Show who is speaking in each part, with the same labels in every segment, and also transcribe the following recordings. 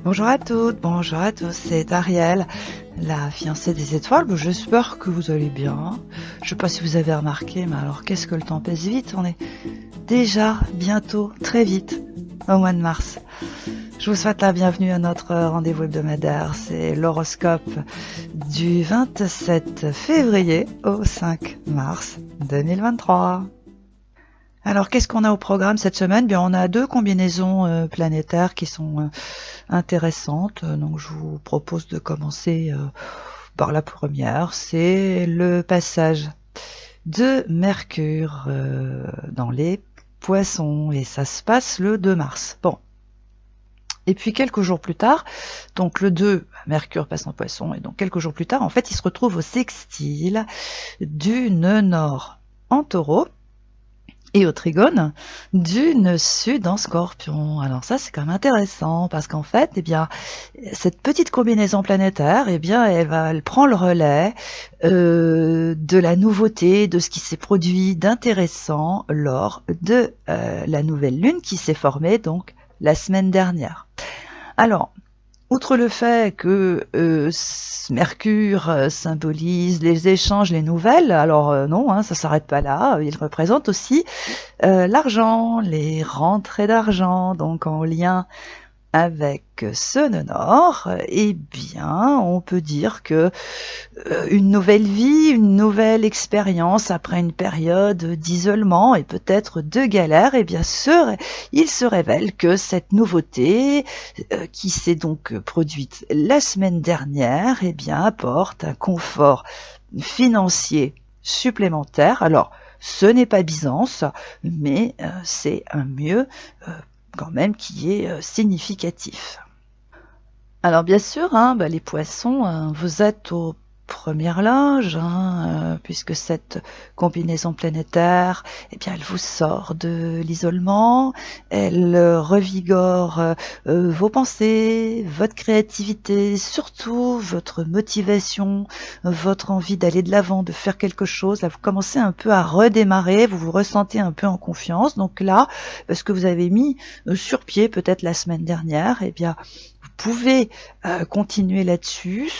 Speaker 1: Bonjour à toutes, bonjour à tous, c'est Ariel, la fiancée des étoiles. Bon, j'espère que vous allez bien. Je sais pas si vous avez remarqué, mais alors qu'est-ce que le temps passe vite. On est déjà bientôt, très vite, au mois de mars. Je vous souhaite la bienvenue à notre rendez-vous hebdomadaire. C'est l'horoscope du 27 février au 5 mars 2023. Alors, qu'est-ce qu'on a au programme cette semaine? Bien, on a deux combinaisons planétaires qui sont intéressantes. Donc, je vous propose de commencer par la première. C'est le passage de Mercure dans les Poissons, et ça se passe le 2 mars. Bon. Et puis quelques jours plus tard, donc le 2, Mercure passe en Poisson, et donc quelques jours plus tard, en fait, il se retrouve au sextile du nœud nord en Taureau et au trigone du nœud sud en Scorpion. Alors ça, c'est quand même intéressant, parce qu'en fait, eh bien, cette petite combinaison planétaire, eh bien, elle prend le relais de la nouveauté, de ce qui s'est produit d'intéressant lors de la nouvelle lune qui s'est formée donc la semaine dernière. Alors, outre le fait que Mercure symbolise les échanges, les nouvelles, alors non, ça s'arrête pas là, il représente aussi l'argent, les rentrées d'argent, donc en lien avec ce nœud nord, eh bien, on peut dire que une nouvelle vie, une nouvelle expérience après une période d'isolement et peut-être de galère, eh bien, il se révèle que cette nouveauté qui s'est donc produite la semaine dernière, eh bien, apporte un confort financier supplémentaire. Alors, ce n'est pas Byzance, mais c'est un mieux quand même qui est significatif. Alors bien sûr, les poissons, vous êtes aux premières loges, puisque cette combinaison planétaire, eh bien, elle vous sort de l'isolement, elle revigore vos pensées, votre créativité, surtout votre motivation, votre envie d'aller de l'avant, de faire quelque chose. Là, vous commencez un peu à redémarrer, vous vous ressentez un peu en confiance. Donc là, ce que vous avez mis sur pied peut-être la semaine dernière, eh bien, vous pouvez continuer là-dessus.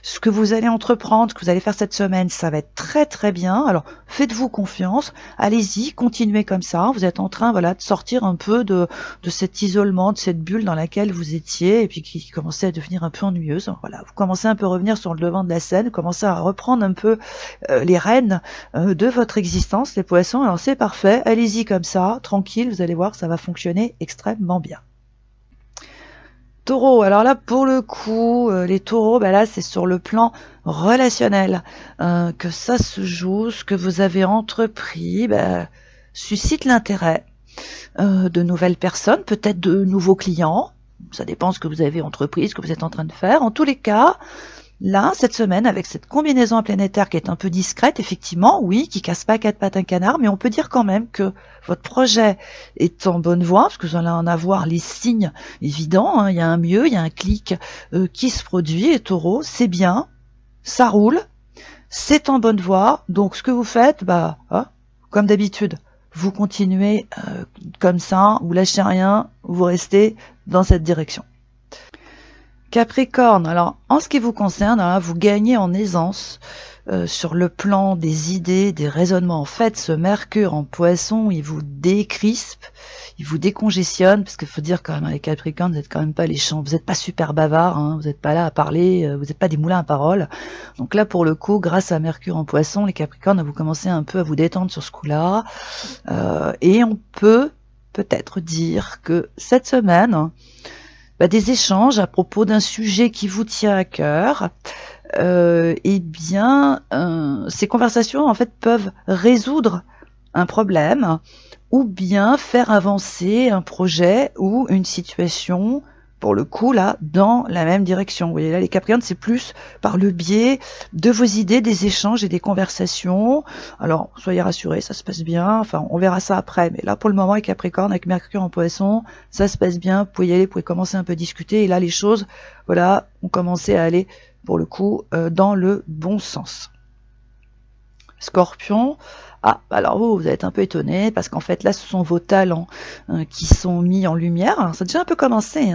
Speaker 1: Ce que vous allez entreprendre, ce que vous allez faire cette semaine, ça va être très très bien. Alors faites-vous confiance, allez-y, continuez comme ça. Vous êtes en train de sortir un peu de cet isolement, de cette bulle dans laquelle vous étiez et puis qui commençait à devenir un peu ennuyeuse. Voilà, vous commencez un peu à revenir sur le devant de la scène, vous commencez à reprendre un peu les rênes de votre existence, les poissons. Alors c'est parfait, allez-y comme ça, tranquille, vous allez voir, ça va fonctionner extrêmement bien. Taureau, alors là pour le coup, les taureaux, là c'est sur le plan relationnel que ça se joue, ce que vous avez entrepris suscite l'intérêt de nouvelles personnes, peut-être de nouveaux clients, ça dépend ce que vous avez entrepris, ce que vous êtes en train de faire. En tous les cas, là, cette semaine, avec cette combinaison planétaire qui est un peu discrète, effectivement, oui, qui casse pas quatre pattes un canard, mais on peut dire quand même que votre projet est en bonne voie, parce que vous allez en avoir les signes évidents, il y a un mieux, il y a un clic qui se produit, et Taureau, c'est bien, ça roule, c'est en bonne voie, donc ce que vous faites, comme d'habitude, vous continuez comme ça, vous lâchez rien, vous restez dans cette direction. Capricorne, alors en ce qui vous concerne, vous gagnez en aisance sur le plan des idées, des raisonnements. En fait, ce Mercure en Poisson, il vous décrispe, il vous décongestionne, parce qu'il faut dire quand même, les Capricornes, vous n'êtes quand même pas les champs, vous n'êtes pas super bavards, vous n'êtes pas là à parler, vous n'êtes pas des moulins à parole. Donc là, pour le coup, grâce à Mercure en Poisson, les Capricornes, vous commencez un peu à vous détendre sur ce coup-là, et on peut peut-être dire que cette semaine, des échanges à propos d'un sujet qui vous tient à cœur, ces conversations en fait peuvent résoudre un problème ou bien faire avancer un projet ou une situation, pour le coup là, dans la même direction. Vous voyez là, les Capricornes, c'est plus par le biais de vos idées, des échanges et des conversations. Alors, soyez rassurés, ça se passe bien, enfin, on verra ça après, mais là, pour le moment, les Capricornes, avec Mercure en Poisson, ça se passe bien, vous pouvez y aller, vous pouvez commencer un peu à discuter, et là, les choses, ont commencé à aller, pour le coup, dans le bon sens. Scorpion, alors vous allez être un peu étonné parce qu'en fait là ce sont vos talents qui sont mis en lumière. Alors, ça a déjà un peu commencé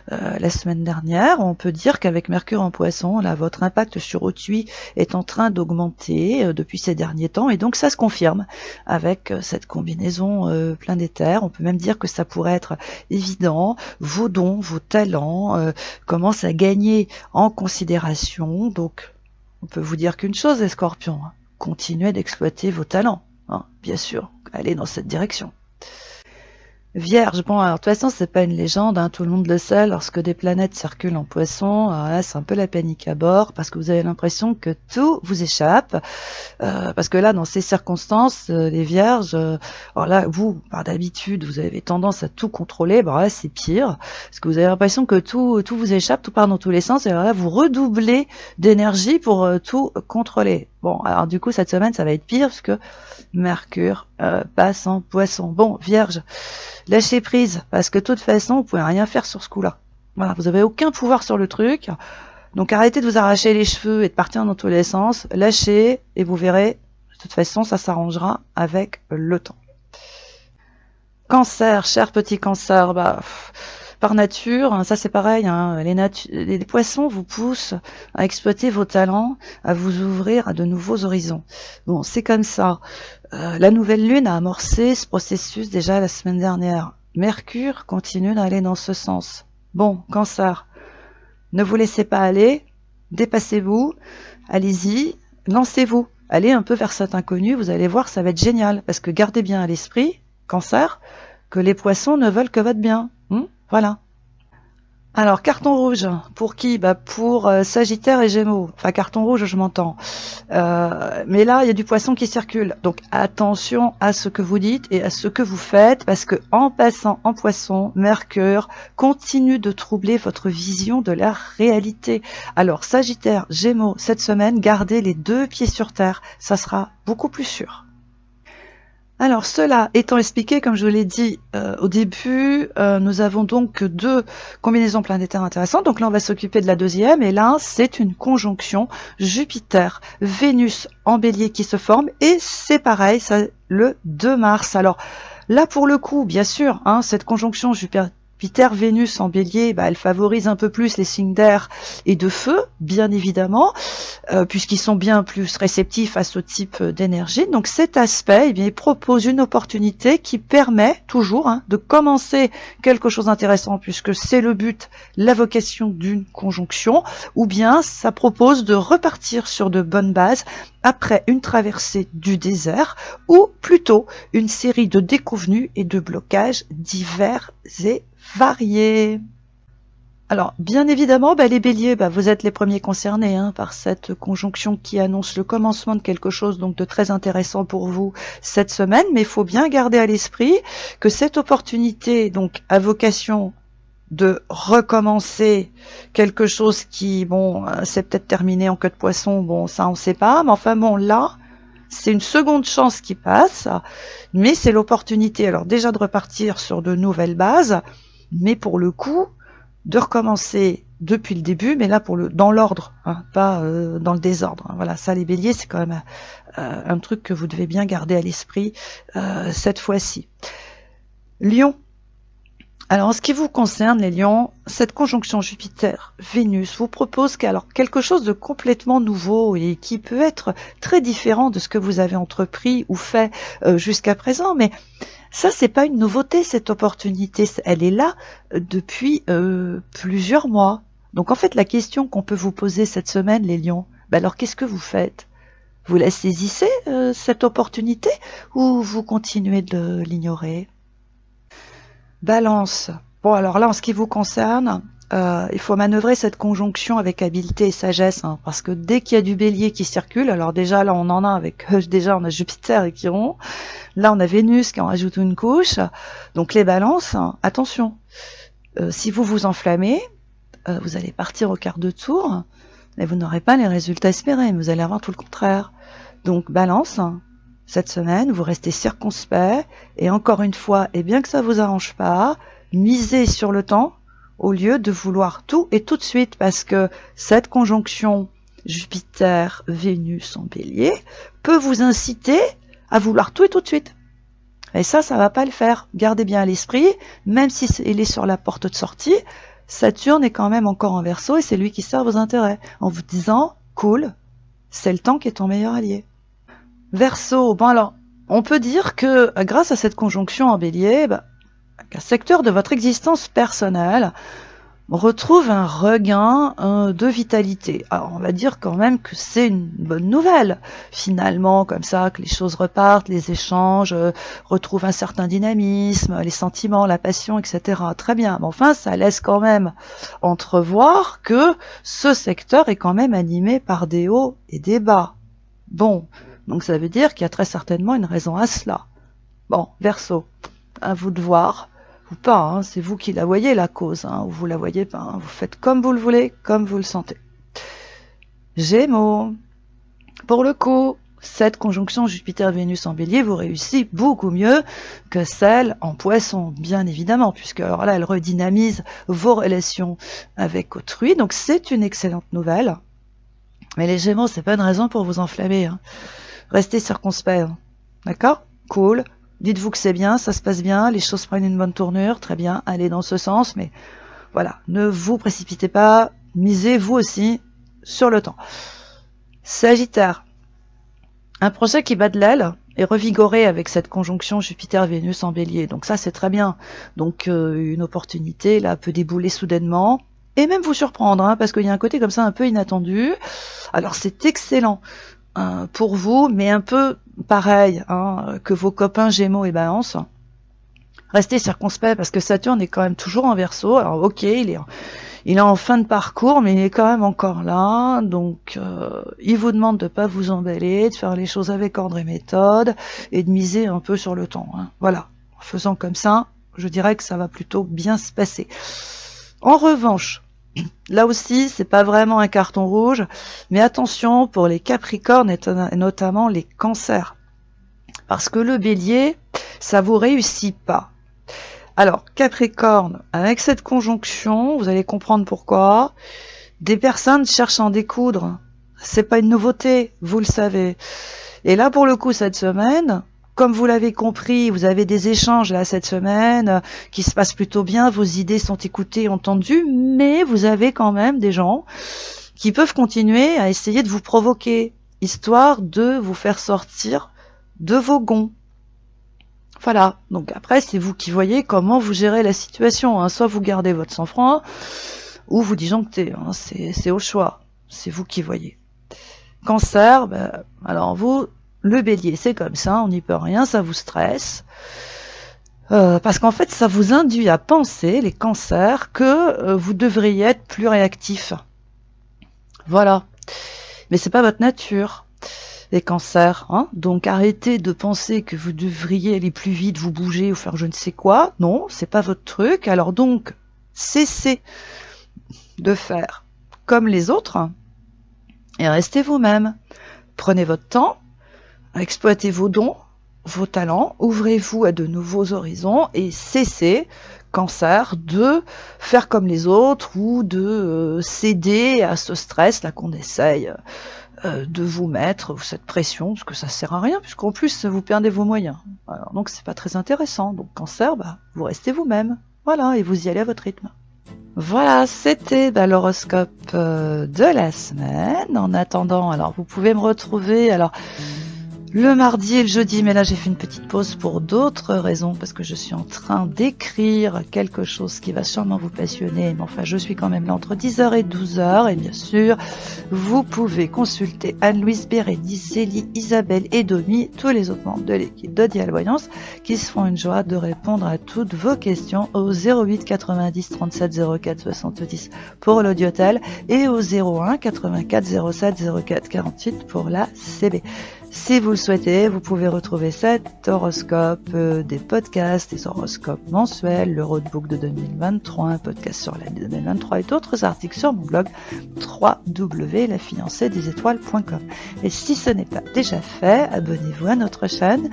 Speaker 1: la semaine dernière. On peut dire qu'avec Mercure en Poisson, là votre impact sur autrui est en train d'augmenter depuis ces derniers temps et donc ça se confirme avec cette combinaison plein d'éther. On peut même dire que ça pourrait être évident. Vos dons, vos talents commencent à gagner en considération. Donc on peut vous dire qu'une chose, les Scorpions, continuez d'exploiter vos talents, bien sûr, allez dans cette direction. Vierge, bon, alors de toute façon, c'est pas une légende, tout le monde le sait, lorsque des planètes circulent en Poisson, alors là, c'est un peu la panique à bord, parce que vous avez l'impression que tout vous échappe, parce que là, dans ces circonstances, les Vierges, alors là, vous, par d'habitude, vous avez tendance à tout contrôler, bon là, c'est pire, parce que vous avez l'impression que tout vous échappe, tout part dans tous les sens, et alors là, vous redoublez d'énergie pour tout contrôler. Bon, alors du coup, cette semaine, ça va être pire, parce que Mercure passe en Poisson. Bon, Vierge, lâchez prise, parce que de toute façon, vous pouvez rien faire sur ce coup-là. Voilà, vous avez aucun pouvoir sur le truc, donc arrêtez de vous arracher les cheveux et de partir dans tous les sens, lâchez, et vous verrez, de toute façon, ça s'arrangera avec le temps. Cancer, cher petit Cancer, par nature, ça c'est pareil, les poissons vous poussent à exploiter vos talents, à vous ouvrir à de nouveaux horizons. Bon, c'est comme ça. La nouvelle lune a amorcé ce processus déjà la semaine dernière. Mercure continue d'aller dans ce sens. Bon, Cancer, ne vous laissez pas aller, dépassez-vous, allez-y, lancez-vous, allez un peu vers cet inconnu, vous allez voir, ça va être génial, parce que gardez bien à l'esprit, Cancer, que les poissons ne veulent que votre bien. Voilà. Alors, carton rouge, pour qui? Pour Sagittaire et Gémeaux. Enfin, carton rouge, je m'entends. Mais là, il y a du poisson qui circule. Donc, attention à ce que vous dites et à ce que vous faites, parce que en passant en Poisson, Mercure continue de troubler votre vision de la réalité. Alors, Sagittaire, Gémeaux, cette semaine, gardez les 2 pieds sur terre. Ça sera beaucoup plus sûr. Alors, cela étant expliqué, comme je vous l'ai dit au début, nous avons donc 2 combinaisons planétaires intéressantes. Donc là, on va s'occuper de la deuxième. Et là, c'est une conjonction Jupiter-Vénus en bélier qui se forme. Et c'est pareil, c'est le 2 mars. Alors là, pour le coup, bien sûr, cette conjonction Jupiter-Vénus en bélier, elle favorise un peu plus les signes d'air et de feu, bien évidemment, puisqu'ils sont bien plus réceptifs à ce type d'énergie. Donc cet aspect, il propose une opportunité qui permet toujours de commencer quelque chose d'intéressant, puisque c'est le but, la vocation d'une conjonction, ou bien ça propose de repartir sur de bonnes bases après une traversée du désert, ou plutôt une série de déconvenus et de blocages divers et variés. Alors, bien évidemment, les béliers, vous êtes les premiers concernés par cette conjonction qui annonce le commencement de quelque chose donc de très intéressant pour vous cette semaine, mais il faut bien garder à l'esprit que cette opportunité donc a vocation de recommencer quelque chose qui, c'est peut-être terminé en queue de poisson, ça on sait pas, mais enfin là, c'est une seconde chance qui passe, mais c'est l'opportunité, alors déjà de repartir sur de nouvelles bases, mais pour le coup, de recommencer depuis le début, mais là dans l'ordre, pas dans le désordre. Voilà, ça les béliers, c'est quand même un truc que vous devez bien garder à l'esprit cette fois-ci. Lion. Alors, en ce qui vous concerne, les lions, cette conjonction Jupiter-Vénus vous propose quelque chose de complètement nouveau et qui peut être très différent de ce que vous avez entrepris ou fait jusqu'à présent, mais ça, c'est pas une nouveauté, cette opportunité. Elle est là depuis plusieurs mois. Donc, en fait, la question qu'on peut vous poser cette semaine, les lions, alors qu'est-ce que vous faites? Vous la saisissez, cette opportunité, ou vous continuez de l'ignorer? Balance. Bon, alors là, en ce qui vous concerne, il faut manœuvrer cette conjonction avec habileté et sagesse, parce que dès qu'il y a du bélier qui circule, alors déjà là on en a avec, on a Jupiter et Chiron, là on a Vénus qui en rajoute une couche, donc les balances, attention, si vous vous enflammez, vous allez partir au quart de tour, et vous n'aurez pas les résultats espérés, vous allez avoir tout le contraire. Donc balance, cette semaine, vous restez circonspect, et encore une fois, et bien que ça vous arrange pas, misez sur le temps, au lieu de vouloir tout et tout de suite, parce que cette conjonction Jupiter, Vénus en Bélier peut vous inciter à vouloir tout et tout de suite. Et ça va pas le faire. Gardez bien à l'esprit, même si il est sur la porte de sortie, Saturne est quand même encore en Verseau et c'est lui qui sert vos intérêts, en vous disant, cool, c'est le temps qui est ton meilleur allié. Verseau, bon alors, on peut dire que grâce à cette conjonction en Bélier, un secteur de votre existence personnelle retrouve un regain de vitalité. Alors on va dire quand même que c'est une bonne nouvelle, finalement, comme ça, que les choses repartent, les échanges retrouvent un certain dynamisme, les sentiments, la passion, etc. Très bien, mais enfin ça laisse quand même entrevoir que ce secteur est quand même animé par des hauts et des bas. Bon, donc ça veut dire qu'il y a très certainement une raison à cela. Bon, Verseau, à vous de voir. Ou pas, c'est vous qui la voyez la cause, ou vous la voyez pas, vous faites comme vous le voulez, comme vous le sentez. Gémeaux, pour le coup, cette conjonction Jupiter-Vénus en Bélier vous réussit beaucoup mieux que celle en Poisson, bien évidemment, puisque alors là, elle redynamise vos relations avec autrui, donc c'est une excellente nouvelle. Mais les Gémeaux, c'est pas une raison pour vous enflammer. Restez circonspect, d'accord ? Cool. Dites-vous que c'est bien, ça se passe bien, les choses prennent une bonne tournure, très bien, allez dans ce sens, mais voilà, ne vous précipitez pas, misez vous aussi sur le temps. Sagittaire, un projet qui bat de l'aile est revigoré avec cette conjonction Jupiter-Vénus en Bélier, donc ça c'est très bien. Donc une opportunité là peut débouler soudainement et même vous surprendre, parce qu'il y a un côté comme ça un peu inattendu. Alors c'est excellent pour vous, mais un peu pareil que vos copains Gémeaux et Balance. Restez circonspect parce que Saturne est quand même toujours en Verseau. Alors ok, il est en fin de parcours, mais il est quand même encore là. Donc il vous demande de pas vous emballer, de faire les choses avec ordre et méthode et de miser un peu sur le temps. Voilà, en faisant comme ça, je dirais que ça va plutôt bien se passer. En revanche, là aussi, c'est pas vraiment un carton rouge, mais attention pour les Capricornes et notamment les Cancers. Parce que le Bélier, ça vous réussit pas. Alors, Capricorne, avec cette conjonction, vous allez comprendre pourquoi, des personnes cherchent à en découdre. C'est pas une nouveauté, vous le savez. Et là, pour le coup, cette semaine, comme vous l'avez compris, vous avez des échanges là cette semaine qui se passent plutôt bien, vos idées sont écoutées, entendues, mais vous avez quand même des gens qui peuvent continuer à essayer de vous provoquer, histoire de vous faire sortir de vos gonds. Voilà, donc après c'est vous qui voyez comment vous gérez la situation, soit vous gardez votre sang-froid, ou vous disjonctez, c'est au choix, c'est vous qui voyez. Cancer, alors vous, le Bélier, c'est comme ça, on n'y peut rien, ça vous stresse, parce qu'en fait ça vous induit à penser, les cancers, que vous devriez être plus réactif. Voilà, mais c'est pas votre nature. Les cancers, donc arrêtez de penser que vous devriez aller plus vite, vous bouger ou faire je ne sais quoi. Non, c'est pas votre truc. Alors donc, cessez de faire comme les autres et restez vous-même. Prenez votre temps, exploitez vos dons, vos talents, ouvrez-vous à de nouveaux horizons et cessez, Cancer, de faire comme les autres ou de céder à ce stress là qu'on essaye de vous mettre cette pression, parce que ça sert à rien, puisqu'en plus vous perdez vos moyens. Alors, donc c'est pas très intéressant. Donc Cancer, vous restez vous-même. Voilà, et vous y allez à votre rythme. Voilà, c'était l'horoscope de la semaine. En attendant, alors vous pouvez me retrouver le mardi et le jeudi, mais là j'ai fait une petite pause pour d'autres raisons, parce que je suis en train d'écrire quelque chose qui va sûrement vous passionner, mais enfin je suis quand même là entre 10h et 12h, et bien sûr, vous pouvez consulter Anne-Louise Bérénice, Zélie, Isabelle et Domi, tous les autres membres de l'équipe de Dial Voyance, qui se font une joie de répondre à toutes vos questions au 08 90 37 04 70 pour l'audiotel et au 01 84 07 04 48 pour la CB. Si vous le souhaitez, vous pouvez retrouver cet horoscope, des podcasts, des horoscopes mensuels, le roadbook de 2023, un podcast sur l'année 2023 et d'autres articles sur mon blog www.lafiancéedesétoiles.com. Et si ce n'est pas déjà fait, abonnez-vous à notre chaîne.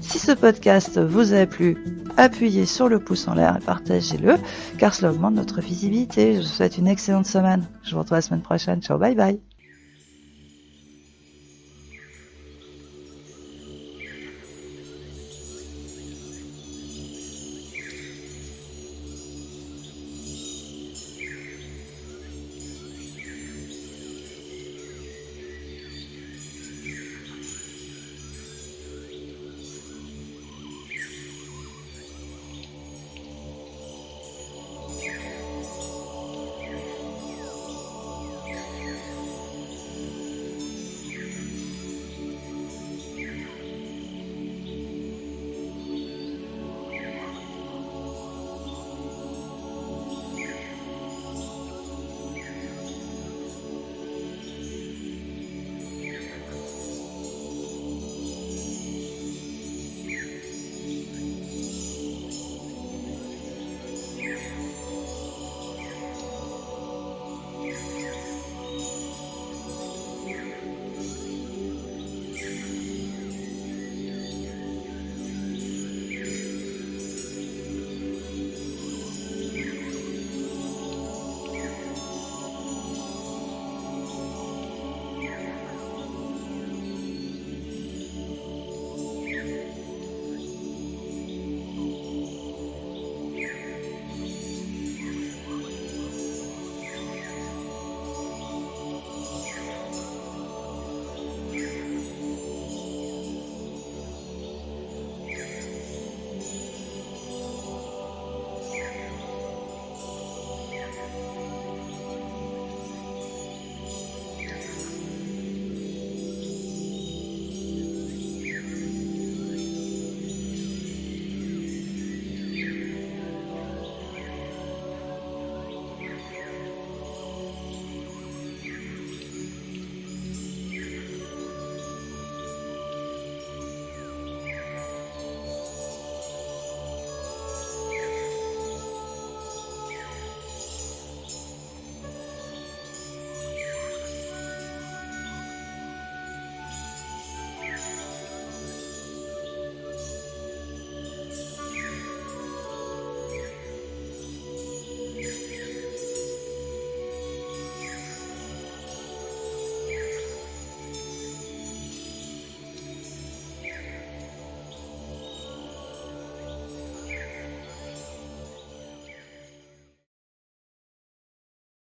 Speaker 1: Si ce podcast vous a plu, appuyez sur le pouce en l'air et partagez-le, car cela augmente notre visibilité. Je vous souhaite une excellente semaine. Je vous retrouve la semaine prochaine. Ciao, bye bye.